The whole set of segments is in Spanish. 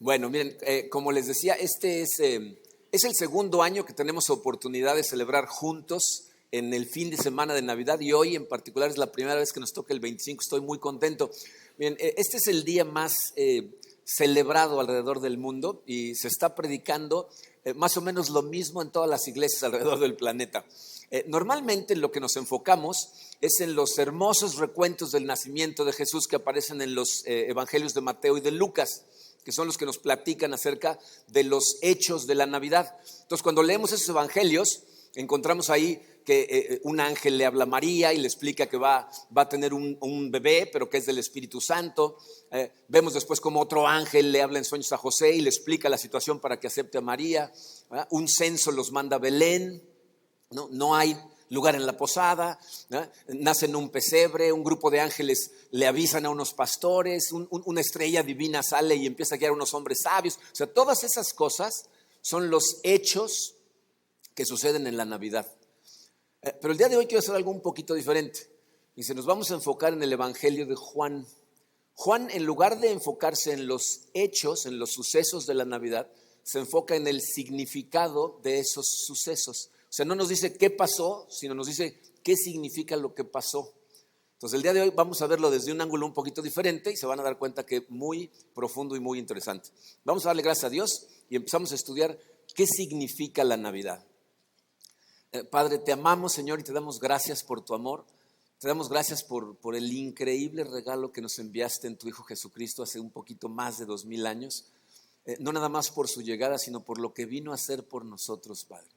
Bueno, miren, como les decía, este es el segundo año que tenemos oportunidad de celebrar juntos en el fin de semana de Navidad, y hoy en particular es la primera vez que nos toca el 25. Estoy muy contento. Miren, este es el día más celebrado alrededor del mundo y se está predicando más o menos lo mismo en todas las iglesias alrededor del planeta. Normalmente en lo que nos enfocamos es en los hermosos recuentos del nacimiento de Jesús que aparecen en los evangelios de Mateo y de Lucas, que son los que nos platican acerca de los hechos de la Navidad. Entonces, cuando leemos esos evangelios, encontramos ahí que un ángel le habla a María y le explica que va a tener un bebé, pero que es del Espíritu Santo. Vemos después como otro ángel le habla en sueños a José y le explica la situación para que acepte a María. Un censo los manda a Belén. No hay lugar en la posada, ¿no? Nace en un pesebre, un grupo de ángeles le avisan a unos pastores, una estrella divina sale y empieza a guiar a unos hombres sabios. O sea, todas esas cosas son los hechos que suceden en la Navidad. Pero el día de hoy quiero hacer algo un poquito diferente. Dice, nos vamos a enfocar en el Evangelio de Juan. Juan, en lugar de enfocarse en los hechos, en los sucesos de la Navidad, se enfoca en el significado de esos sucesos. O sea, no nos dice qué pasó, sino nos dice qué significa lo que pasó. Entonces, el día de hoy vamos a verlo desde un ángulo un poquito diferente y se van a dar cuenta que muy profundo y muy interesante. Vamos a darle gracias a Dios y empezamos a estudiar qué significa la Navidad. Padre, te amamos, Señor, y te damos gracias por tu amor. Te damos gracias por el increíble regalo que nos enviaste en tu Hijo Jesucristo hace un poquito más de 2000 años. No nada más por su llegada, sino por lo que vino a hacer por nosotros, Padre.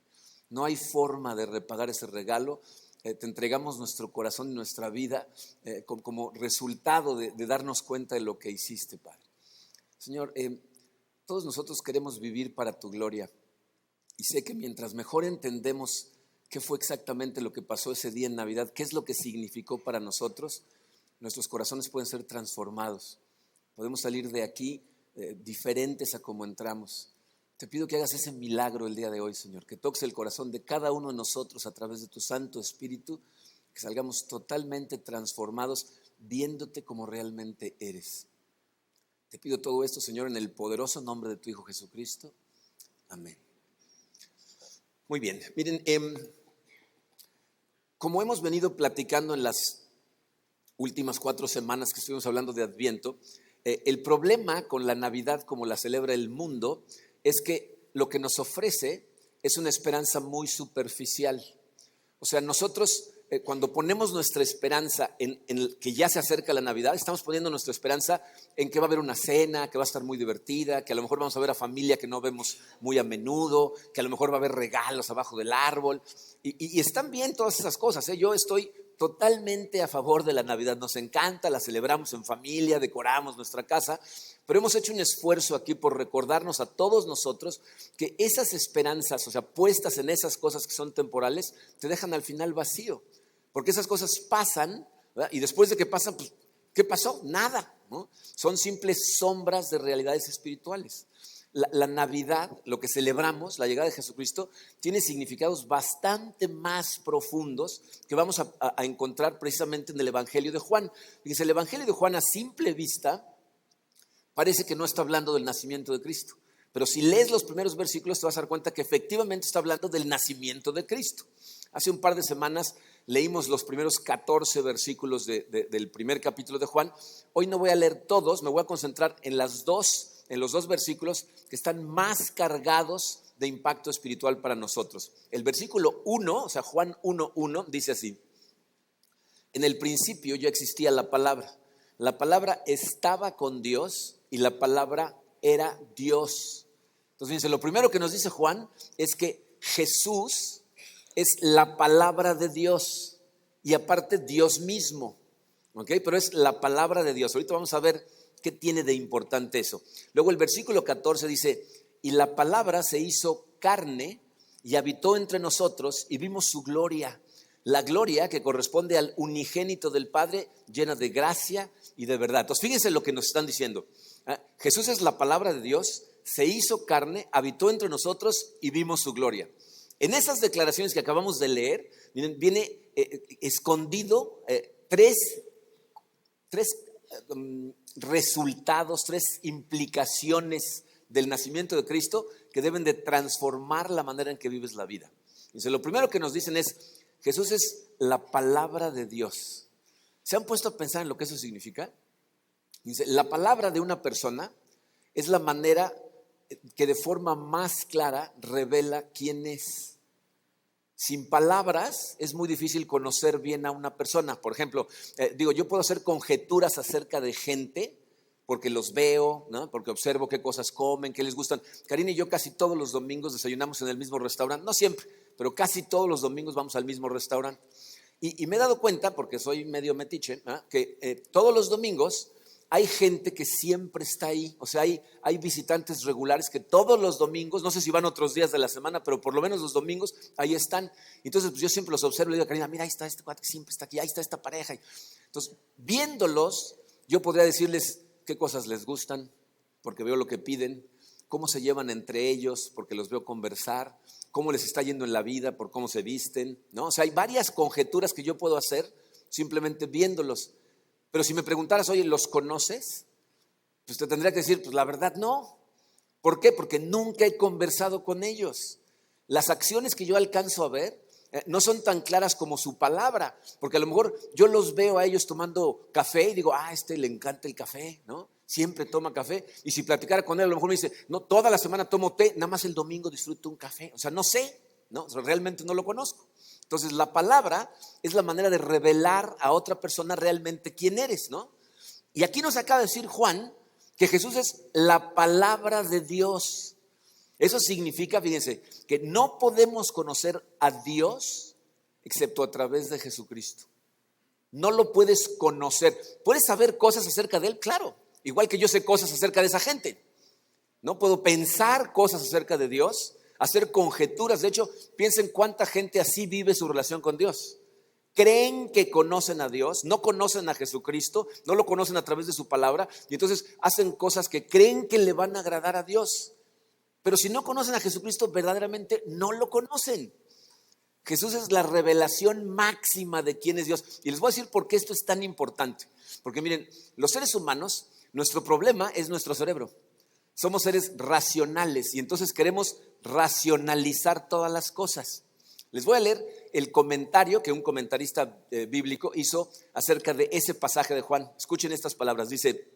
No hay forma de repagar ese regalo. Te entregamos nuestro corazón y nuestra vida como resultado de darnos cuenta de lo que hiciste, Padre. Señor, todos nosotros queremos vivir para tu gloria. Y sé que mientras mejor entendemos qué fue exactamente lo que pasó ese día en Navidad, qué es lo que significó para nosotros, nuestros corazones pueden ser transformados. Podemos salir de aquí diferentes a como entramos. Te pido que hagas ese milagro el día de hoy, Señor, que toques el corazón de cada uno de nosotros a través de tu Santo Espíritu, que salgamos totalmente transformados viéndote como realmente eres. Te pido todo esto, Señor, en el poderoso nombre de tu Hijo Jesucristo. Amén. Muy bien, miren, como hemos venido platicando en las últimas 4 semanas que estuvimos hablando de Adviento, el problema con la Navidad como la celebra el mundo es que lo que nos ofrece es una esperanza muy superficial. O sea, nosotros cuando ponemos nuestra esperanza en que ya se acerca la Navidad, estamos poniendo nuestra esperanza en que va a haber una cena, que va a estar muy divertida, que a lo mejor vamos a ver a familia que no vemos muy a menudo, que a lo mejor va a haber regalos abajo del árbol. Y están bien todas esas cosas, ¿eh? Yo estoy totalmente a favor de la Navidad, nos encanta, la celebramos en familia, decoramos nuestra casa, pero hemos hecho un esfuerzo aquí por recordarnos a todos nosotros que esas esperanzas, o sea, puestas en esas cosas que son temporales, te dejan al final vacío, porque esas cosas pasan, ¿verdad? Y después de que pasan, pues, ¿qué pasó? Nada, ¿no? Son simples sombras de realidades espirituales. La Navidad, lo que celebramos, la llegada de Jesucristo, tiene significados bastante más profundos que vamos a encontrar precisamente en el Evangelio de Juan. Fíjense, el Evangelio de Juan a simple vista parece que no está hablando del nacimiento de Cristo, pero si lees los primeros versículos te vas a dar cuenta que efectivamente está hablando del nacimiento de Cristo. Hace un par de semanas leímos los primeros 14 versículos del primer capítulo de Juan. Hoy no voy a leer todos, me voy a concentrar en los dos versículos que están más cargados de impacto espiritual para nosotros. El versículo 1, o sea, Juan 1:1, dice así: en el principio ya existía la palabra estaba con Dios y la palabra era Dios. Entonces, fíjense, lo primero que nos dice Juan es que Jesús es la palabra de Dios y aparte Dios mismo, ¿ok? Pero es la palabra de Dios. Ahorita vamos a ver qué tiene de importante eso. Luego el versículo 14 dice: y la palabra se hizo carne y habitó entre nosotros y vimos su gloria, la gloria que corresponde al unigénito del Padre, llena de gracia y de verdad. Entonces fíjense lo que nos están diciendo. Jesús es la palabra de Dios, se hizo carne, habitó entre nosotros y vimos su gloria. En esas declaraciones que acabamos de leer, viene escondido tres resultados, 3 implicaciones del nacimiento de Cristo que deben de transformar la manera en que vives la vida. Entonces, lo primero que nos dicen es, Jesús es la palabra de Dios. ¿Se han puesto a pensar en lo que eso significa? Dice, la palabra de una persona es la manera que de forma más clara revela quién es. Sin palabras es muy difícil conocer bien a una persona. Por ejemplo, yo puedo hacer conjeturas acerca de gente porque los veo, ¿no? Porque observo qué cosas comen, qué les gustan. Karina y yo casi todos los domingos desayunamos en el mismo restaurante. No siempre, pero casi todos los domingos vamos al mismo restaurante. Y me he dado cuenta, porque soy medio metiche, ¿no? Que todos los domingos hay gente que siempre está ahí. O sea, hay visitantes regulares que todos los domingos, no sé si van otros días de la semana, pero por lo menos los domingos ahí están. Entonces, pues yo siempre los observo y le digo a Karina, mira, ahí está este cuate que siempre está aquí, ahí está esta pareja. Entonces, viéndolos, yo podría decirles qué cosas les gustan, porque veo lo que piden, cómo se llevan entre ellos, porque los veo conversar, cómo les está yendo en la vida, por cómo se visten, ¿no? O sea, hay varias conjeturas que yo puedo hacer simplemente viéndolos. Pero si me preguntaras, oye, ¿los conoces? Pues te tendría que decir, pues la verdad no. ¿Por qué? Porque nunca he conversado con ellos. Las acciones que yo alcanzo a ver no son tan claras como su palabra, porque a lo mejor yo los veo a ellos tomando café y digo, a este le encanta el café, ¿no? Siempre toma café. Y si platicara con él, a lo mejor me dice, no, toda la semana tomo té, nada más el domingo disfruto un café. O sea, no sé, ¿no? O sea, realmente no lo conozco. Entonces, la palabra es la manera de revelar a otra persona realmente quién eres, ¿no? Y aquí nos acaba de decir Juan que Jesús es la palabra de Dios. Eso significa, fíjense, que no podemos conocer a Dios excepto a través de Jesucristo. No lo puedes conocer. ¿Puedes saber cosas acerca de Él? Claro, igual que yo sé cosas acerca de esa gente. No puedo pensar cosas acerca de Dios, hacer conjeturas. De hecho, piensen cuánta gente así vive su relación con Dios. Creen que conocen a Dios, no conocen a Jesucristo, no lo conocen a través de su palabra, y entonces hacen cosas que creen que le van a agradar a Dios. Pero si no conocen a Jesucristo, verdaderamente no lo conocen. Jesús es la revelación máxima de quién es Dios. Y les voy a decir por qué esto es tan importante. Porque miren, los seres humanos, nuestro problema es nuestro cerebro. Somos seres racionales y entonces queremos racionalizar todas las cosas. Les voy a leer el comentario que un comentarista bíblico hizo acerca de ese pasaje de Juan. Escuchen estas palabras. Dice,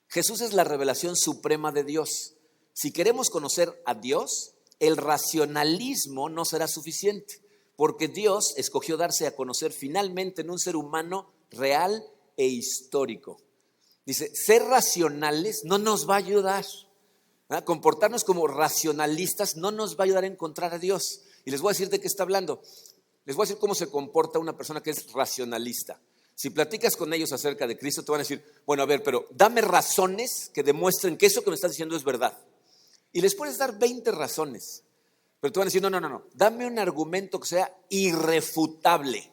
Jesús es la revelación suprema de Dios. Si queremos conocer a Dios, el racionalismo no será suficiente, porque Dios escogió darse a conocer finalmente en un ser humano real e histórico. Dice, ser racionales no nos va a ayudar. Comportarnos como racionalistas no nos va a ayudar a encontrar a Dios. Y les voy a decir de qué está hablando. Les voy a decir cómo se comporta una persona que es racionalista. Si platicas con ellos acerca de Cristo, te van a decir, bueno, a ver, pero dame razones que demuestren que eso que me estás diciendo es verdad. Y les puedes dar 20 razones, pero te van a decir, no, dame un argumento que sea irrefutable.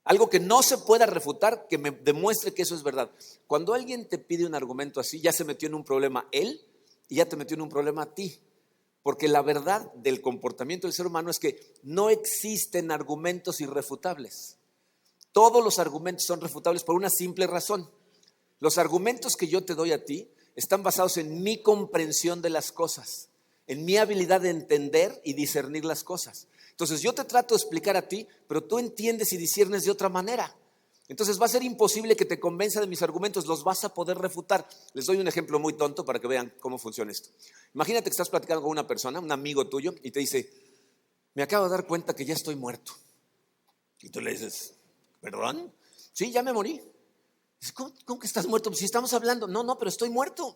Algo que no se pueda refutar, que me demuestre que eso es verdad. Cuando alguien te pide un argumento así, ya se metió en un problema él y ya te metió en un problema a ti. Porque la verdad del comportamiento del ser humano es que no existen argumentos irrefutables. Todos los argumentos son refutables por una simple razón. Los argumentos que yo te doy a ti están basados en mi comprensión de las cosas, en mi habilidad de entender y discernir las cosas. Entonces yo te trato de explicar a ti, pero tú entiendes y disciernes de otra manera. Entonces va a ser imposible que te convenza de mis argumentos, los vas a poder refutar. Les doy un ejemplo muy tonto para que vean cómo funciona esto. Imagínate que estás platicando con una persona, un amigo tuyo, y te dice, me acabo de dar cuenta que ya estoy muerto. Y tú le dices, ¿perdón? Sí, ya me morí. Dice, ¿Cómo que estás muerto? Si estamos hablando, no, pero estoy muerto.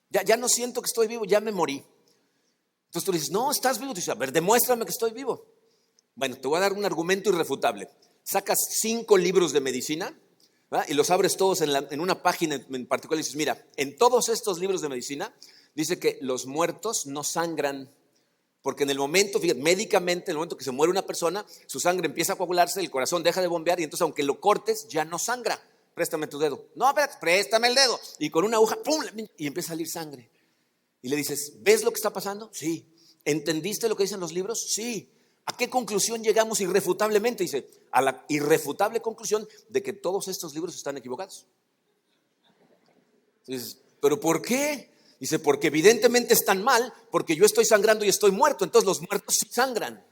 Ya no siento que estoy vivo, ya me morí. Entonces tú le dices, no, estás vivo. Tú dices, a ver, demuéstrame que estoy vivo. Bueno, te voy a dar un argumento irrefutable. Sacas 5 libros de medicina, ¿verdad? Y los abres todos en una página en particular y dices, mira, en todos estos libros de medicina dice que los muertos no sangran. Porque en el momento, fíjate, médicamente, en el momento que se muere una persona, su sangre empieza a coagularse, el corazón deja de bombear y entonces aunque lo cortes, ya no sangra. Préstame tu dedo. No, espérate, préstame el dedo. Y con una aguja, ¡pum! Y empieza a salir sangre. Y le dices, ¿ves lo que está pasando? Sí. ¿Entendiste lo que dicen los libros? Sí. ¿A qué conclusión llegamos irrefutablemente? Dice, a la irrefutable conclusión de que todos estos libros están equivocados. Dices, ¿pero por qué? Dice, porque evidentemente están mal, porque yo estoy sangrando y estoy muerto, entonces los muertos sí sangran.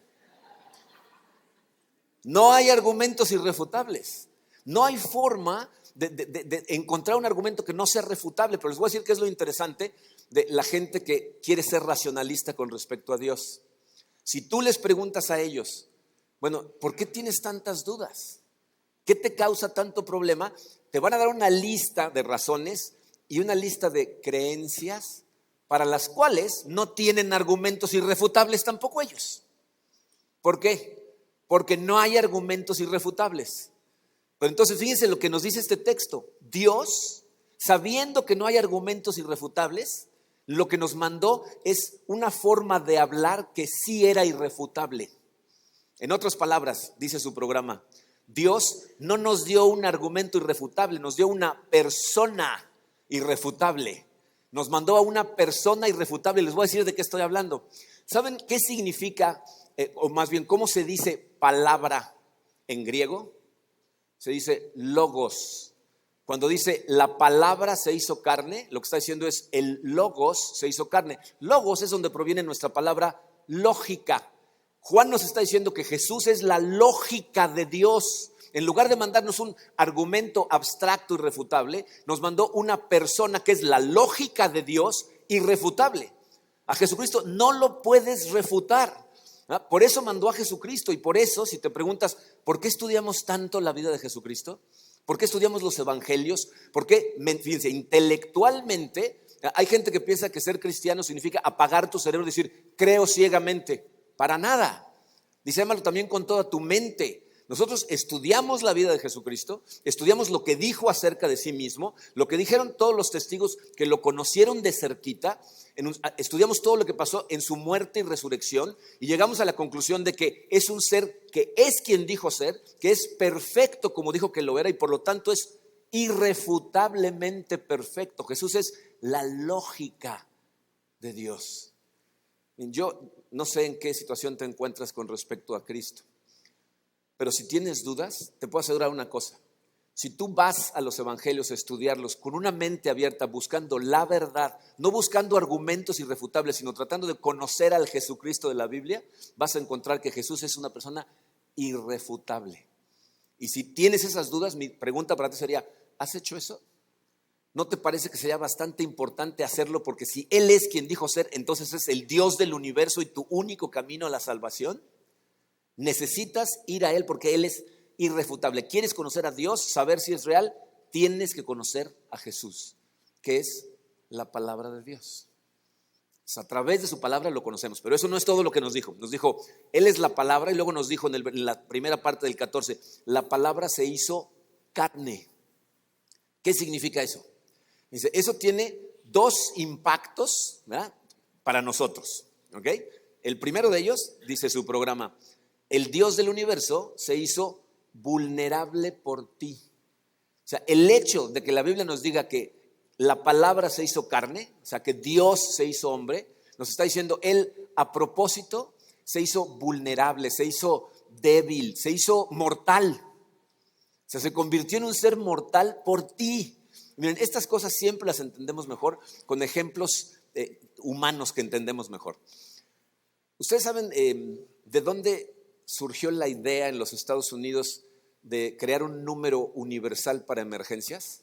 No hay argumentos irrefutables. No hay forma de encontrar un argumento que no sea refutable, pero les voy a decir qué es lo interesante de la gente que quiere ser racionalista con respecto a Dios. Si tú les preguntas a ellos, bueno, ¿por qué tienes tantas dudas? ¿Qué te causa tanto problema? Te van a dar una lista de razones y una lista de creencias para las cuales no tienen argumentos irrefutables tampoco ellos. ¿Por qué? Porque no hay argumentos irrefutables. Pero entonces fíjense lo que nos dice este texto. Dios, sabiendo que no hay argumentos irrefutables, lo que nos mandó es una forma de hablar que sí era irrefutable. En otras palabras, dice su programa, Dios no nos dio un argumento irrefutable, nos dio una persona irrefutable. Nos mandó a una persona irrefutable. Les voy a decir de qué estoy hablando. ¿Saben qué significa, o más bien, cómo se dice palabra en griego? Se dice logos. Cuando dice la palabra se hizo carne, lo que está diciendo es el logos se hizo carne. Logos es donde proviene nuestra palabra lógica. Juan nos está diciendo que Jesús es la lógica de Dios. En lugar de mandarnos un argumento abstracto irrefutable, nos mandó una persona que es la lógica de Dios irrefutable. A Jesucristo no lo puedes refutar. Por eso mandó a Jesucristo y por eso, si te preguntas, ¿por qué estudiamos tanto la vida de Jesucristo? ¿Por qué estudiamos los evangelios? ¿Por qué? Fíjense, intelectualmente hay gente que piensa que ser cristiano significa apagar tu cerebro y decir, creo ciegamente. Para nada. Dice, ámalo también con toda tu mente. Nosotros estudiamos la vida de Jesucristo, estudiamos lo que dijo acerca de sí mismo, lo que dijeron todos los testigos que lo conocieron de cerquita, estudiamos todo lo que pasó en su muerte y resurrección y llegamos a la conclusión de que es un ser que es quien dijo ser, que es perfecto como dijo que lo era y por lo tanto es irrefutablemente perfecto. Jesús es la lógica de Dios. Yo no sé en qué situación te encuentras con respecto a Cristo, pero si tienes dudas, te puedo asegurar una cosa. Si tú vas a los evangelios a estudiarlos con una mente abierta, buscando la verdad, no buscando argumentos irrefutables, sino tratando de conocer al Jesucristo de la Biblia, vas a encontrar que Jesús es una persona irrefutable. Y si tienes esas dudas, mi pregunta para ti sería, ¿has hecho eso? ¿No te parece que sería bastante importante hacerlo? Porque si Él es quien dijo ser, entonces es el Dios del universo y tu único camino a la salvación. Necesitas ir a Él porque Él es irrefutable. ¿Quieres conocer a Dios? Saber si es real. Tienes que conocer a Jesús, que es la palabra de Dios. A través de su palabra lo conocemos, pero eso no es todo lo que nos dijo. Nos dijo, Él es la palabra y luego nos dijo en la primera parte del 14, la palabra se hizo carne. ¿Qué significa eso? Dice, eso tiene dos impactos, ¿verdad?, para nosotros, ¿ok? El primero de ellos, dice su programa, el Dios del universo se hizo vulnerable por ti. O sea, el hecho de que la Biblia nos diga que la palabra se hizo carne, o sea, que Dios se hizo hombre, nos está diciendo, Él a propósito se hizo vulnerable, se hizo débil, se hizo mortal. O sea, se convirtió en un ser mortal por ti. Miren, estas cosas siempre las entendemos mejor con ejemplos humanos que entendemos mejor. ¿Ustedes saben de dónde surgió la idea en los Estados Unidos de crear un número universal para emergencias?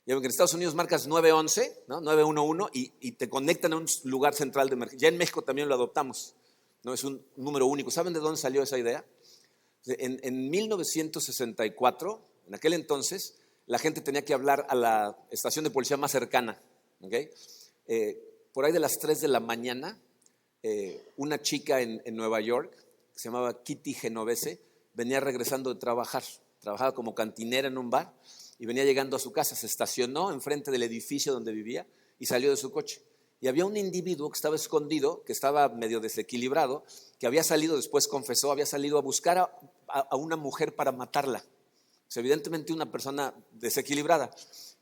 Ya ven que en Estados Unidos marcas 911, ¿no? 911 y te conectan a un lugar central de emergencia. Ya en México también lo adoptamos, ¿no? Es un número único. ¿Saben de dónde salió esa idea? En 1964, en aquel entonces, la gente tenía que hablar a la estación de policía más cercana, ¿okay? Por ahí de las 3 de la mañana, una chica en Nueva York, que se llamaba Kitty Genovese, venía regresando de trabajar. Trabajaba como cantinera en un bar y venía llegando a su casa. Se estacionó enfrente del edificio donde vivía y salió de su coche. Y había un individuo que estaba escondido, que estaba medio desequilibrado, que había salido, después confesó, había salido a buscar a una mujer para matarla. O sea, evidentemente una persona desequilibrada.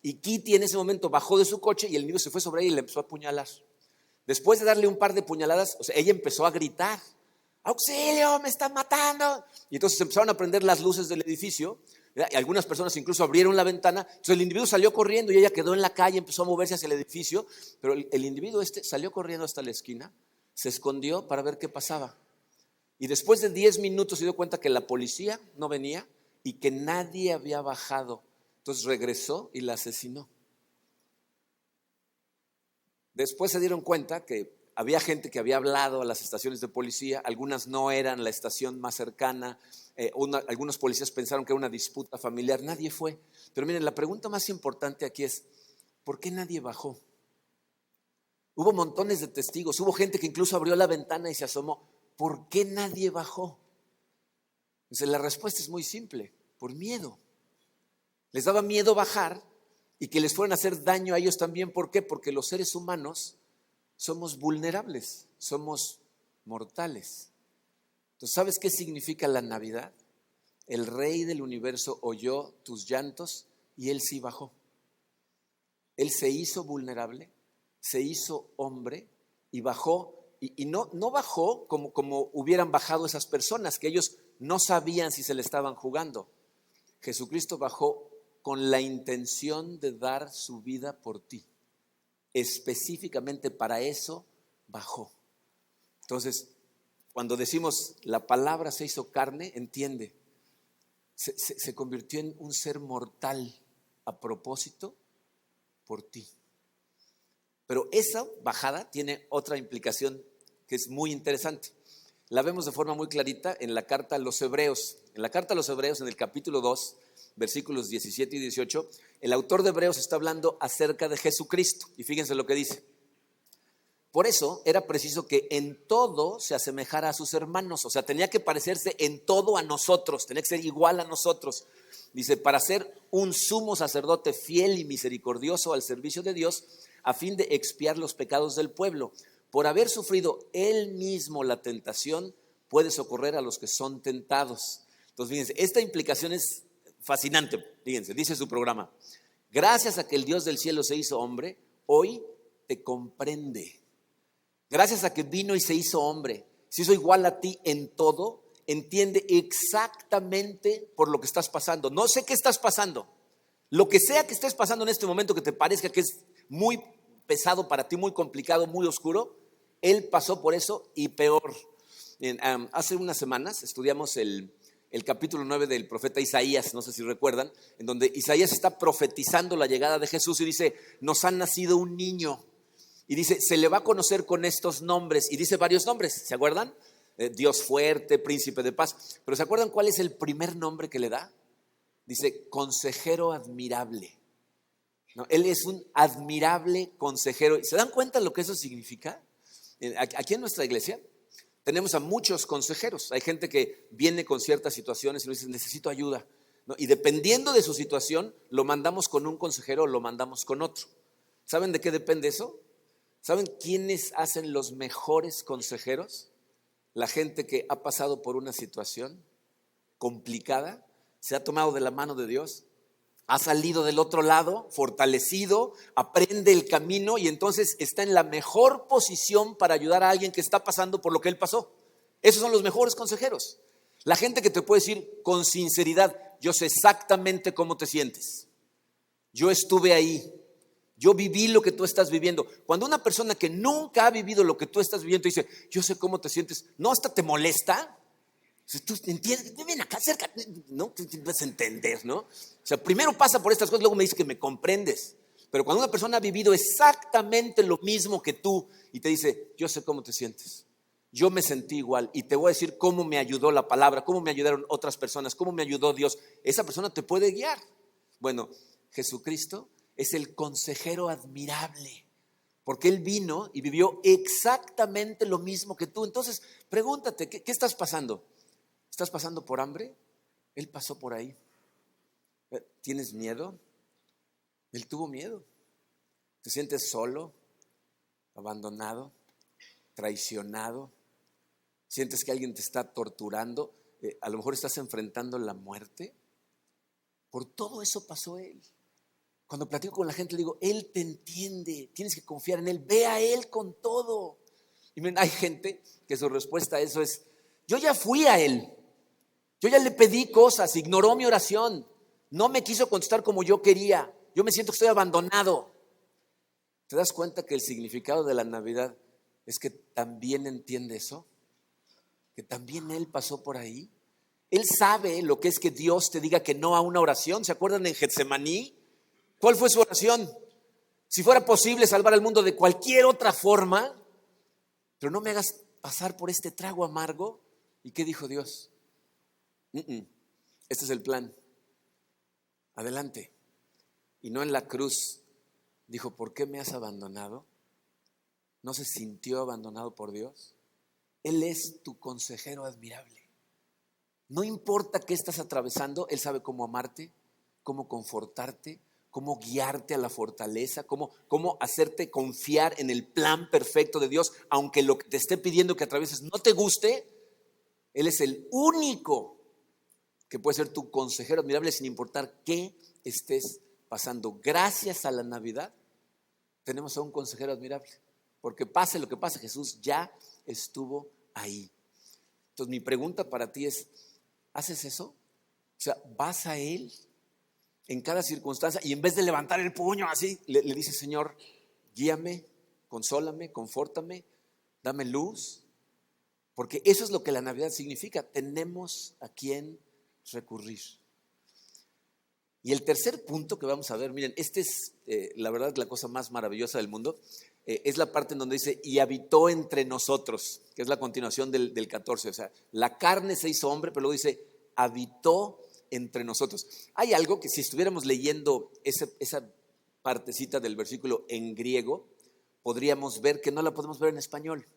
Y Kitty en ese momento bajó de su coche y el niño se fue sobre ella y le empezó a apuñalar. Después de darle un par de puñaladas, o sea, ella empezó a gritar, ¡auxilio, me están matando! Y entonces empezaron a prender las luces del edificio Algunas personas incluso abrieron la ventana. Entonces el individuo salió corriendo y ella quedó en la calle, empezó a moverse hacia el edificio. Pero el individuo salió corriendo hasta la esquina, se escondió para ver qué pasaba. Y después de 10 minutos se dio cuenta que la policía no venía y que nadie había bajado. Entonces regresó y la asesinó. Después se dieron cuenta que había gente que había hablado a las estaciones de policía, algunas no eran la estación más cercana, algunos policías pensaron que era una disputa familiar, nadie fue. Pero miren, la pregunta más importante aquí es, ¿por qué nadie bajó? Hubo montones de testigos, hubo gente que incluso abrió la ventana y se asomó. ¿Por qué nadie bajó? Entonces, la respuesta es muy simple, por miedo. Les daba miedo bajar y que les fueran a hacer daño a ellos también. ¿Por qué? Porque los seres humanos somos vulnerables, somos mortales. Entonces, ¿sabes qué significa la Navidad? El Rey del universo oyó tus llantos y Él sí bajó. Él se hizo vulnerable, se hizo hombre y bajó. Y no bajó como hubieran bajado esas personas, que ellos no sabían si se le estaban jugando. Jesucristo bajó con la intención de dar su vida por ti. Específicamente para eso bajó. Entonces, cuando decimos la palabra se hizo carne, entiende, se convirtió en un ser mortal a propósito por ti. Pero esa bajada tiene otra implicación que es muy interesante. La vemos de forma muy clarita en la carta a los Hebreos. En la carta a los Hebreos, en el capítulo 2, versículos 17 y 18, el autor de Hebreos está hablando acerca de Jesucristo. Y fíjense lo que dice. Por eso era preciso que en todo se asemejara a sus hermanos. O sea, tenía que parecerse en todo a nosotros, tenía que ser igual a nosotros. Dice, para ser un sumo sacerdote fiel y misericordioso al servicio de Dios, a fin de expiar los pecados del pueblo. Por haber sufrido él mismo la tentación, puede socorrer a los que son tentados. Entonces, fíjense, esta implicación es fascinante. Fíjense, dice su programa, gracias a que el Dios del cielo se hizo hombre, hoy te comprende. Gracias a que vino y se hizo hombre, se hizo igual a ti en todo, entiende exactamente por lo que estás pasando. No sé qué estás pasando. Lo que sea que estés pasando en este momento que te parezca que es muy pesado para ti, muy complicado, muy oscuro, Él pasó por eso y peor. Hace unas semanas estudiamos el capítulo 9 del profeta Isaías, no sé si recuerdan, en donde Isaías está profetizando la llegada de Jesús y dice, nos ha nacido un niño. Y dice, se le va a conocer con estos nombres. Y dice varios nombres, ¿se acuerdan? Dios fuerte, príncipe de paz. Pero ¿se acuerdan cuál es el primer nombre que le da? Dice, consejero admirable. No, él es un admirable consejero. ¿Se dan cuenta de lo que eso significa? Aquí en nuestra iglesia tenemos a muchos consejeros. Hay gente que viene con ciertas situaciones y nos dice, necesito ayuda, ¿no? Y dependiendo de su situación, lo mandamos con un consejero o lo mandamos con otro. ¿Saben de qué depende eso? ¿Saben quiénes hacen los mejores consejeros? La gente que ha pasado por una situación complicada, se ha tomado de la mano de Dios, ha salido del otro lado, fortalecido, aprende el camino y entonces está en la mejor posición para ayudar a alguien que está pasando por lo que él pasó. Esos son los mejores consejeros. La gente que te puede decir con sinceridad, yo sé exactamente cómo te sientes. Yo estuve ahí. Yo viví lo que tú estás viviendo. Cuando una persona que nunca ha vivido lo que tú estás viviendo dice, yo sé cómo te sientes, no, hasta te molesta. Tú entiendes, ven acá, acércate, no, tú vas a entender, ¿no? O sea, primero pasa por estas cosas, luego me dices que me comprendes. Pero cuando una persona ha vivido exactamente lo mismo que tú y te dice, yo sé cómo te sientes, yo me sentí igual y te voy a decir cómo me ayudó la palabra, cómo me ayudaron otras personas, cómo me ayudó Dios, esa persona te puede guiar. Bueno, Jesucristo es el consejero admirable, porque Él vino y vivió exactamente lo mismo que tú. Entonces, pregúntate, ¿qué estás pasando? ¿Estás pasando por hambre? Él pasó por ahí. ¿Tienes miedo? Él tuvo miedo. ¿Te sientes solo, abandonado, traicionado? ¿Sientes que alguien te está torturando? A lo mejor estás enfrentando la muerte. Por todo eso pasó Él. Cuando platico con la gente le digo, Él te entiende, tienes que confiar en Él, ve a Él con todo. Y miren, hay gente que su respuesta a eso es, yo ya fui a Él. Yo ya le pedí cosas, ignoró mi oración. No me quiso contestar como yo quería. Yo me siento que estoy abandonado. ¿Te das cuenta que el significado de la Navidad es que también entiende eso? Que también Él pasó por ahí. Él sabe lo que es que Dios te diga que no a una oración. ¿Se acuerdan en Getsemaní? ¿Cuál fue su oración? Si fuera posible salvar al mundo de cualquier otra forma, pero no me hagas pasar por este trago amargo. ¿Y qué dijo Dios? Este es el plan. Adelante. Y no en la cruz. Dijo, ¿por qué me has abandonado? ¿No se sintió abandonado por Dios? Él es tu consejero admirable. No importa qué estás atravesando, Él sabe cómo amarte, cómo confortarte, cómo guiarte a la fortaleza, cómo hacerte confiar en el plan perfecto de Dios, aunque lo que te esté pidiendo que atravieses no te guste. Él es el único que puede ser tu consejero admirable sin importar qué estés pasando. Gracias a la Navidad tenemos a un consejero admirable, porque pase lo que pase, Jesús ya estuvo ahí. Entonces mi pregunta para ti es, ¿haces eso? O sea, vas a Él en cada circunstancia y en vez de levantar el puño así, le dices, Señor, guíame, consólame, confórtame, dame luz, porque eso es lo que la Navidad significa. Tenemos a quien recurrir. Y el tercer punto que vamos a ver, miren, este es la verdad la cosa más maravillosa del mundo, es la parte en donde dice, y habitó entre nosotros, que es la continuación del 14, o sea, la carne se hizo hombre, pero luego dice, habitó entre nosotros. Hay algo que si estuviéramos leyendo esa partecita del versículo en griego, podríamos ver que no la podemos ver en español,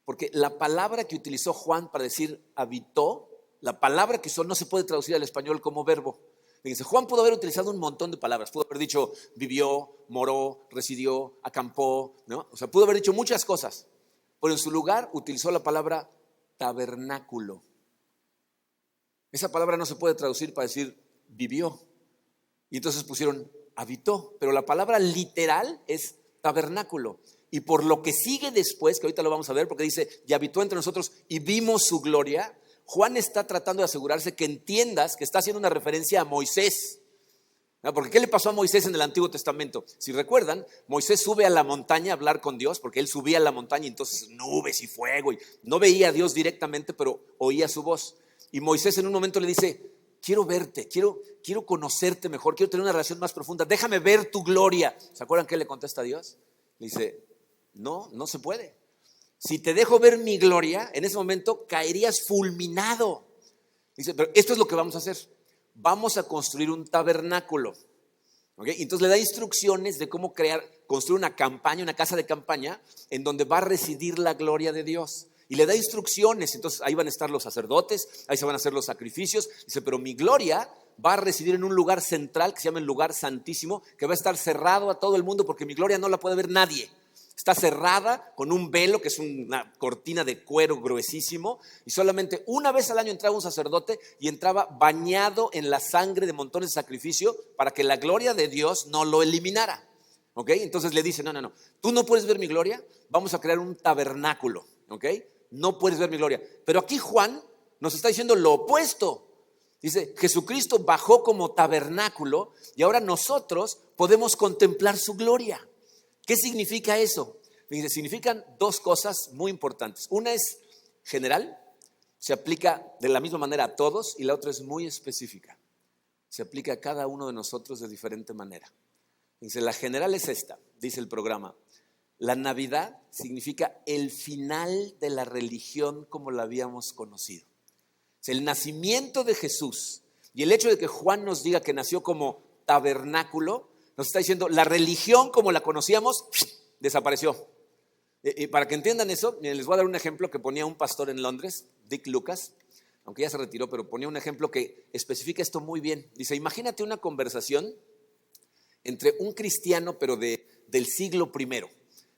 porque la palabra que utilizó Juan para decir habitó, la palabra que usó no se puede traducir al español como verbo. Fíjense, Juan pudo haber utilizado un montón de palabras, pudo haber dicho vivió, moró, residió, acampó, ¿no? O sea, pudo haber dicho muchas cosas, pero en su lugar utilizó la palabra tabernáculo. Esa palabra no se puede traducir para decir vivió, y entonces pusieron habitó, pero la palabra literal es tabernáculo. Y por lo que sigue después, que ahorita lo vamos a ver, porque dice, y habitó entre nosotros y vimos su gloria, Juan está tratando de asegurarse que entiendas que está haciendo una referencia a Moisés. ¿No? Porque ¿qué le pasó a Moisés en el Antiguo Testamento? Si recuerdan, Moisés sube a la montaña a hablar con Dios, porque él subía a la montaña y entonces nubes y fuego, y no veía a Dios directamente, pero oía su voz. Y Moisés en un momento le dice, quiero verte, quiero conocerte mejor, quiero tener una relación más profunda, déjame ver tu gloria. ¿Se acuerdan qué le contesta a Dios? Le dice, no se puede. Si te dejo ver mi gloria, en ese momento caerías fulminado. Dice, pero esto es lo que vamos a hacer. Vamos a construir un tabernáculo. ¿Okay? Entonces le da instrucciones de cómo construir una campaña, una casa de campaña, en donde va a residir la gloria de Dios. Y le da instrucciones, entonces ahí van a estar los sacerdotes, ahí se van a hacer los sacrificios. Dice, pero mi gloria va a residir en un lugar central que se llama el lugar santísimo, que va a estar cerrado a todo el mundo porque mi gloria no la puede ver nadie. Está cerrada con un velo que es una cortina de cuero gruesísimo, y solamente una vez al año entraba un sacerdote y entraba bañado en la sangre de montones de sacrificio para que la gloria de Dios no lo eliminara. ¿Okay? Entonces le dice, no, tú no puedes ver mi gloria, vamos a crear un tabernáculo. ¿Okay? No puedes ver mi gloria. Pero aquí Juan nos está diciendo lo opuesto. Dice, Jesucristo bajó como tabernáculo y ahora nosotros podemos contemplar su gloria. ¿Qué significa eso? Fíjense, significan dos cosas muy importantes. Una es general, se aplica de la misma manera a todos, y la otra es muy específica. Se aplica a cada uno de nosotros de diferente manera. Fíjense, la general es esta, dice el programa. La Navidad significa el final de la religión como la habíamos conocido. Es el nacimiento de Jesús, y el hecho de que Juan nos diga que nació como tabernáculo, nos está diciendo, la religión como la conocíamos, desapareció. Y para que entiendan eso, les voy a dar un ejemplo que ponía un pastor en Londres, Dick Lucas, aunque ya se retiró, pero ponía un ejemplo que especifica esto muy bien. Dice, imagínate una conversación entre un cristiano, pero del siglo I,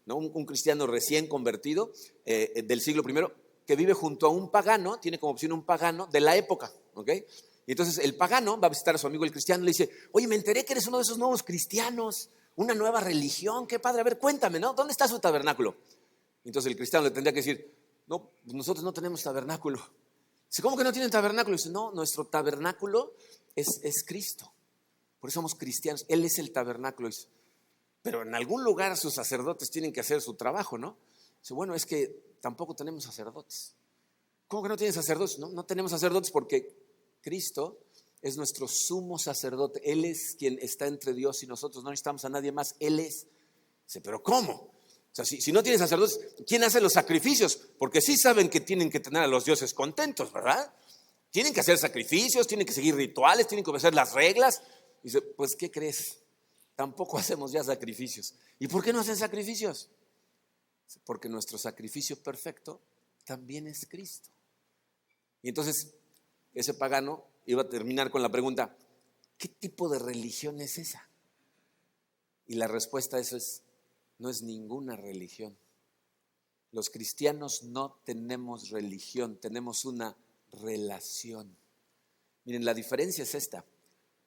¿no? Un cristiano recién convertido del siglo I, que vive junto a un pagano, tiene como opción un pagano de la época, ¿ok? Y entonces el pagano va a visitar a su amigo el cristiano y le dice, oye, me enteré que eres uno de esos nuevos cristianos, una nueva religión, qué padre, a ver, cuéntame, ¿no? ¿Dónde está su tabernáculo? Entonces el cristiano le tendría que decir, no, nosotros no tenemos tabernáculo. Dice, ¿cómo que no tienen tabernáculo? Dice, no, nuestro tabernáculo es Cristo. Por eso somos cristianos. Él es el tabernáculo. Pero en algún lugar sus sacerdotes tienen que hacer su trabajo, ¿no? Dice, bueno, es que tampoco tenemos sacerdotes. ¿Cómo que no tienen sacerdotes? No tenemos sacerdotes porque Cristo es nuestro sumo sacerdote. Él es quien está entre Dios y nosotros. No necesitamos a nadie más. Él es. Dice, ¿pero cómo? O sea, si no tienen sacerdotes, ¿quién hace los sacrificios? Porque sí saben que tienen que tener a los dioses contentos, ¿verdad? Tienen que hacer sacrificios, tienen que seguir rituales, tienen que obedecer las reglas. Dice, pues, ¿qué crees? Tampoco hacemos ya sacrificios. ¿Y por qué no hacen sacrificios? Porque nuestro sacrificio perfecto también es Cristo. Y entonces ese pagano iba a terminar con la pregunta, ¿qué tipo de religión es esa? Y la respuesta a eso es, no es ninguna religión. Los cristianos no tenemos religión, tenemos una relación. Miren, la diferencia es esta.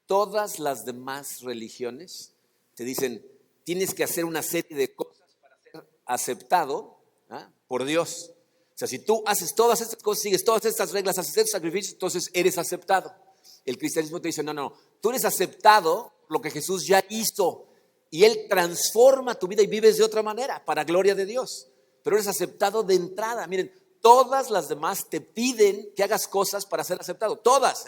Todas las demás religiones te dicen, tienes que hacer una serie de cosas para ser aceptado por Dios. O sea, si tú haces todas estas cosas, sigues todas estas reglas, haces estos sacrificios, entonces eres aceptado. El cristianismo te dice, no, tú eres aceptado por lo que Jesús ya hizo y Él transforma tu vida y vives de otra manera, para gloria de Dios. Pero eres aceptado de entrada. Miren, todas las demás te piden que hagas cosas para ser aceptado, todas.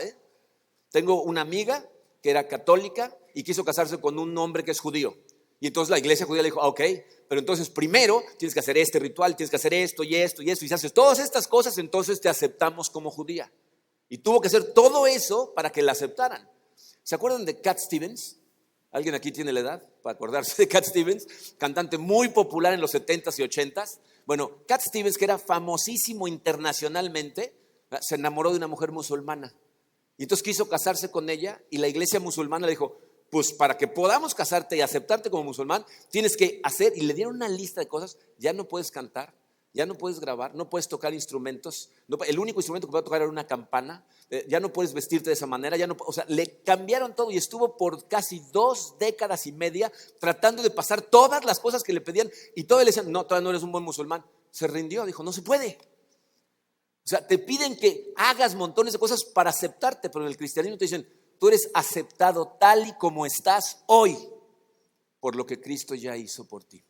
Tengo una amiga que era católica y quiso casarse con un hombre que es judío. Y entonces la iglesia judía le dijo, ok, pero entonces primero tienes que hacer este ritual, tienes que hacer esto y esto y esto. Y si haces todas estas cosas, entonces te aceptamos como judía. Y tuvo que hacer todo eso para que la aceptaran. ¿Se acuerdan de Cat Stevens? ¿Alguien aquí tiene la edad para acordarse de Cat Stevens? Cantante muy popular en los 70s y 80s. Bueno, Cat Stevens, que era famosísimo internacionalmente, se enamoró de una mujer musulmana. Y entonces quiso casarse con ella y la iglesia musulmana le dijo, pues para que podamos casarte y aceptarte como musulmán, tienes que hacer, y le dieron una lista de cosas, ya no puedes cantar, ya no puedes grabar, no puedes tocar instrumentos, el único instrumento que podía tocar era una campana, ya no puedes vestirte de esa manera, o sea, le cambiaron todo y estuvo por casi 2 décadas y media tratando de pasar todas las cosas que le pedían y todavía le decían, no, todavía no eres un buen musulmán. Se rindió, dijo, no se puede. O sea, te piden que hagas montones de cosas para aceptarte, pero en el cristianismo te dicen, tú eres aceptado tal y como estás hoy por lo que Cristo ya hizo por ti.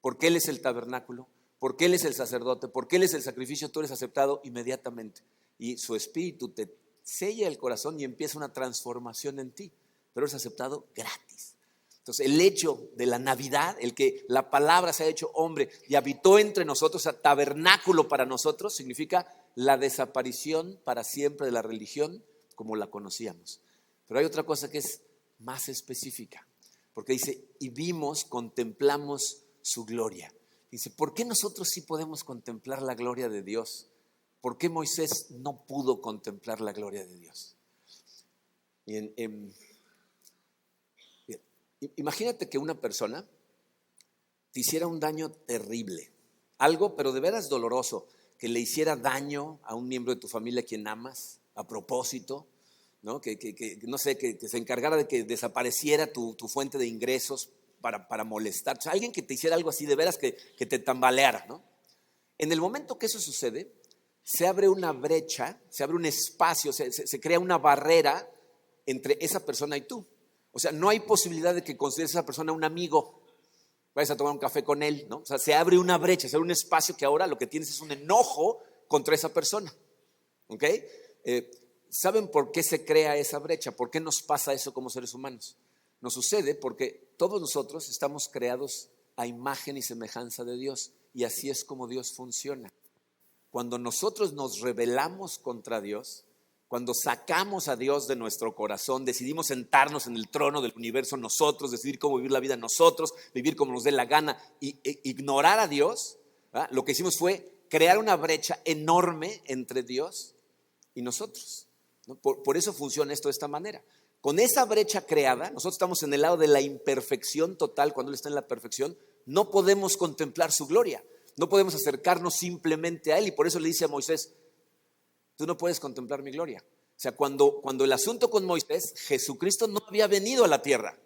Porque Él es el tabernáculo, porque Él es el sacerdote, porque Él es el sacrificio, tú eres aceptado inmediatamente. Y su espíritu te sella el corazón y empieza una transformación en ti, pero eres aceptado gratis. Entonces el hecho de la Navidad, el que la palabra se ha hecho hombre y habitó entre nosotros, o sea, tabernáculo para nosotros, significa la desaparición para siempre de la religión como la conocíamos. Pero hay otra cosa que es más específica, porque dice, y vimos, contemplamos su gloria. Dice, ¿por qué nosotros sí podemos contemplar la gloria de Dios? ¿Por qué Moisés no pudo contemplar la gloria de Dios? Imagínate que una persona te hiciera un daño terrible, algo pero de veras doloroso, que le hiciera daño a un miembro de tu familia a quien amas, a propósito, ¿no? No sé, que se encargara de que desapareciera tu fuente de ingresos para molestar. O sea, alguien que te hiciera algo así de veras que te tambaleara, ¿no? En el momento que eso sucede, se abre una brecha, se abre un espacio, se crea una barrera entre esa persona y tú. O sea, no hay posibilidad de que consideres a esa persona un amigo, vayas a tomar un café con él, ¿no? O sea, se abre una brecha, se abre un espacio que ahora lo que tienes es un enojo contra esa persona, ¿ok? ¿Saben por qué se crea esa brecha? ¿Por qué nos pasa eso como seres humanos? Nos sucede porque todos nosotros estamos creados a imagen y semejanza de Dios y así es como Dios funciona. Cuando nosotros nos rebelamos contra Dios, cuando sacamos a Dios de nuestro corazón, decidimos sentarnos en el trono del universo nosotros, decidir cómo vivir la vida nosotros, vivir como nos dé la gana y ignorar a Dios, ¿verdad? Lo que hicimos fue crear una brecha enorme entre Dios y nosotros, ¿no? Por eso funciona esto de esta manera. Con esa brecha creada, nosotros estamos en el lado de la imperfección total, cuando Él está en la perfección, no podemos contemplar su gloria, no podemos acercarnos simplemente a Él y por eso le dice a Moisés, tú no puedes contemplar mi gloria. O sea, cuando el asunto con Moisés, Jesucristo no había venido a la tierra.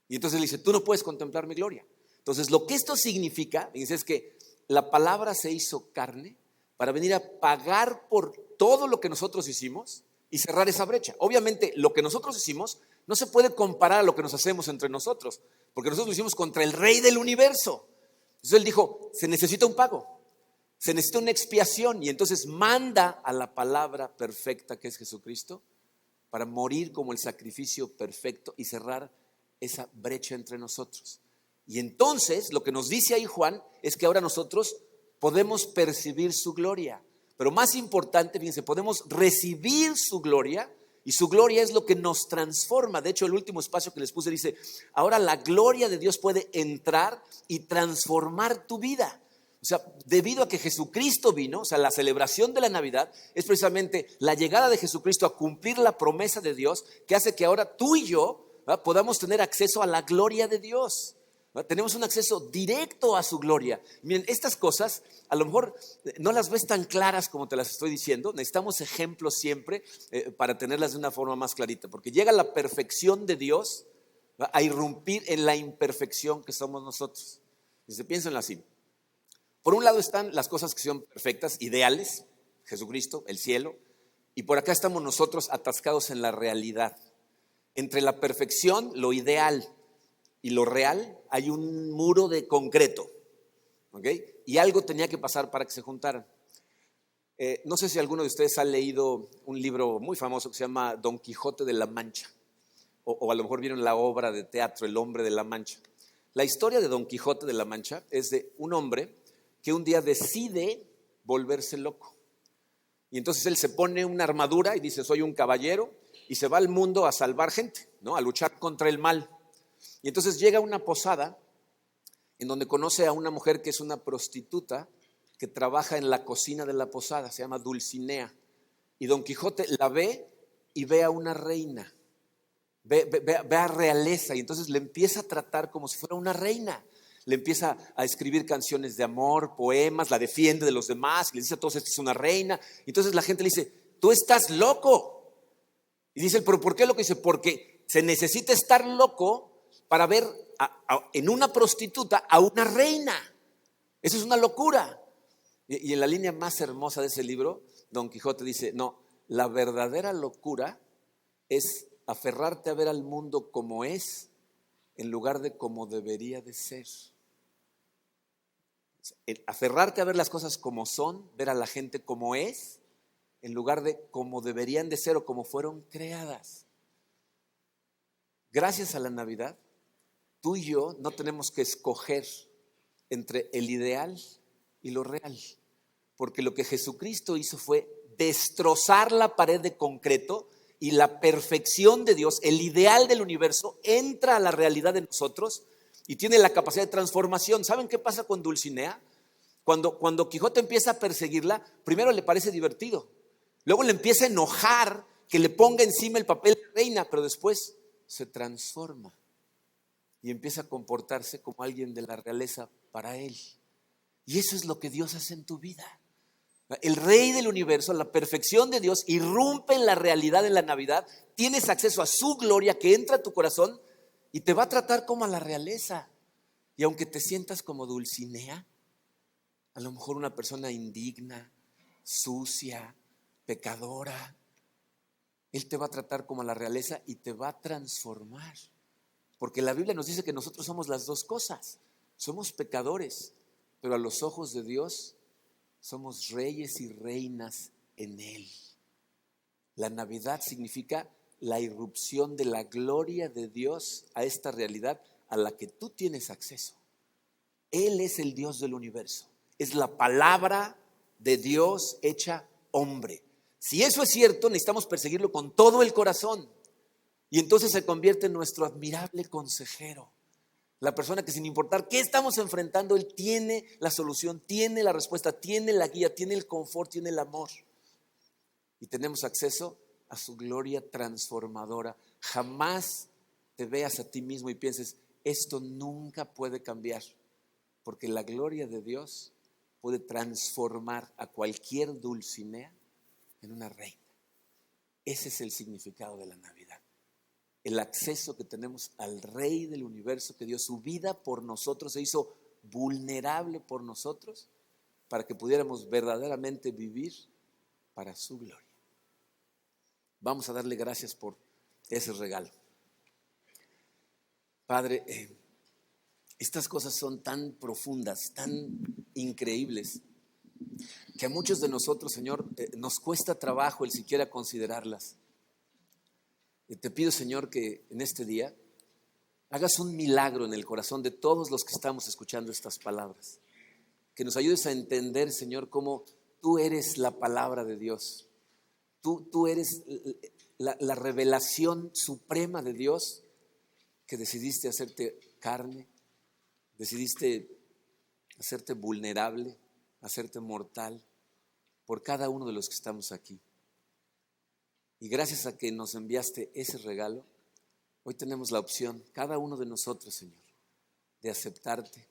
Y entonces le dice, tú no puedes contemplar mi gloria. Entonces, lo que esto significa, dice, es que la palabra se hizo carne para venir a pagar por todo lo que nosotros hicimos y cerrar esa brecha. Obviamente, lo que nosotros hicimos no se puede comparar a lo que nos hacemos entre nosotros, porque nosotros lo hicimos contra el Rey del universo. Entonces Él dijo, se necesita un pago, se necesita una expiación, y entonces manda a la palabra perfecta que es Jesucristo para morir como el sacrificio perfecto y cerrar esa brecha entre nosotros. Y entonces lo que nos dice ahí Juan es que ahora nosotros podemos percibir su gloria, pero más importante, fíjense, podemos recibir su gloria, y su gloria es lo que nos transforma. De hecho, el último espacio que les puse dice, ahora la gloria de Dios puede entrar y transformar tu vida. O sea, debido a que Jesucristo vino, o sea, la celebración de la Navidad es precisamente la llegada de Jesucristo a cumplir la promesa de Dios, que hace que ahora tú y yo, ¿verdad?, podamos tener acceso a la gloria de Dios. ¿Verdad? Tenemos un acceso directo a su gloria. Miren, estas cosas a lo mejor no las ves tan claras como te las estoy diciendo. Necesitamos ejemplos siempre para tenerlas de una forma más clarita, porque llega la perfección de Dios, ¿verdad?, a irrumpir en la imperfección que somos nosotros. Piénsenlo así. Por un lado están las cosas que son perfectas, ideales, Jesucristo, el cielo, y por acá estamos nosotros atascados en la realidad. Entre la perfección, lo ideal, y lo real, hay un muro de concreto, ¿ok? Y algo tenía que pasar para que se juntaran. No sé si alguno de ustedes ha leído un libro muy famoso que se llama Don Quijote de la Mancha, o a lo mejor vieron la obra de teatro El Hombre de la Mancha. La historia de Don Quijote de la Mancha es de un hombre que un día decide volverse loco. Y entonces él se pone una armadura y dice, soy un caballero, y se va al mundo a salvar gente, ¿no?, a luchar contra el mal. Y entonces llega a una posada en donde conoce a una mujer que es una prostituta que trabaja en la cocina de la posada, se llama Dulcinea. Y Don Quijote la ve y ve a una reina, ve a realeza, y entonces le empieza a tratar como si fuera una reina. Le empieza a escribir canciones de amor, poemas, la defiende de los demás, le dice a todos, esta es una reina. Y entonces la gente le dice, tú estás loco. Y dice, ¿pero por qué loco? Dice, porque se necesita estar loco para ver en una prostituta a una reina. Eso es una locura. Y en la línea más hermosa de ese libro, Don Quijote dice, no, la verdadera locura es aferrarte a ver al mundo como es en lugar de como debería de ser. Aferrarte a ver las cosas como son, ver a la gente como es, en lugar de como deberían de ser o como fueron creadas. Gracias a la Navidad, tú y yo no tenemos que escoger entre el ideal y lo real, porque lo que Jesucristo hizo fue destrozar la pared de concreto, y la perfección de Dios, el ideal del universo, entra a la realidad de nosotros y tiene la capacidad de transformación. ¿Saben qué pasa con Dulcinea? Cuando Quijote empieza a perseguirla, primero le parece divertido, luego le empieza a enojar que le ponga encima el papel de reina, pero después se transforma y empieza a comportarse como alguien de la realeza para él. Y eso es lo que Dios hace en tu vida. El Rey del universo, la perfección de Dios, irrumpe en la realidad en la Navidad. Tienes acceso a su gloria que entra a tu corazón y te va a tratar como a la realeza. Y aunque te sientas como Dulcinea, a lo mejor una persona indigna, sucia, pecadora, Él te va a tratar como a la realeza y te va a transformar. Porque la Biblia nos dice que nosotros somos las dos cosas. Somos pecadores, pero a los ojos de Dios somos reyes y reinas en Él. La Navidad significa la irrupción de la gloria de Dios a esta realidad a la que tú tienes acceso. Él es el Dios del universo. Es la palabra de Dios hecha hombre. Si eso es cierto, necesitamos perseguirlo con todo el corazón. Y entonces se convierte en nuestro admirable consejero. La persona que sin importar qué estamos enfrentando, Él tiene la solución, tiene la respuesta, tiene la guía, tiene el confort, tiene el amor. Y tenemos acceso a su gloria transformadora. Jamás te veas a ti mismo y pienses, esto nunca puede cambiar, porque la gloria de Dios puede transformar a cualquier Dulcinea en una reina. Ese es el significado de la Navidad. El acceso que tenemos al Rey del universo, que dio su vida por nosotros, se hizo vulnerable por nosotros para que pudiéramos verdaderamente vivir para su gloria. Vamos a darle gracias por ese regalo. Padre, estas cosas son tan profundas, tan increíbles, que a muchos de nosotros, Señor, nos cuesta trabajo el siquiera considerarlas. Y te pido, Señor, que en este día hagas un milagro en el corazón de todos los que estamos escuchando estas palabras. Que nos ayudes a entender, Señor, cómo tú eres la palabra de Dios. Tú eres la revelación suprema de Dios, que decidiste hacerte carne, decidiste hacerte vulnerable, hacerte mortal por cada uno de los que estamos aquí. Y gracias a que nos enviaste ese regalo, hoy tenemos la opción, cada uno de nosotros, Señor, de aceptarte,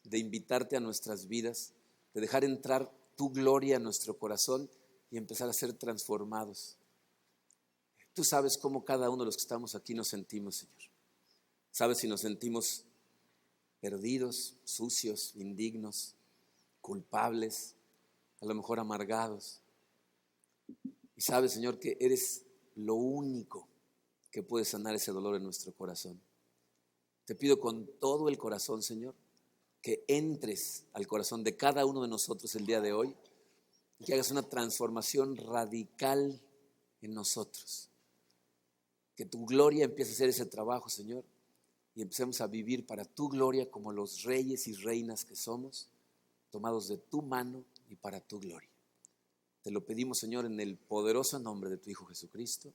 de invitarte a nuestras vidas, de dejar entrar tu gloria a nuestro corazón y empezar a ser transformados. Tú sabes cómo cada uno de los que estamos aquí nos sentimos, Señor. Sabes si nos sentimos perdidos, sucios, indignos, culpables, a lo mejor amargados. Y sabes, Señor, que eres lo único que puede sanar ese dolor en nuestro corazón. Te pido con todo el corazón, Señor, que entres al corazón de cada uno de nosotros el día de hoy y que hagas una transformación radical en nosotros. Que tu gloria empiece a hacer ese trabajo, Señor, y empecemos a vivir para tu gloria como los reyes y reinas que somos, tomados de tu mano y para tu gloria. Te lo pedimos, Señor, en el poderoso nombre de tu Hijo Jesucristo.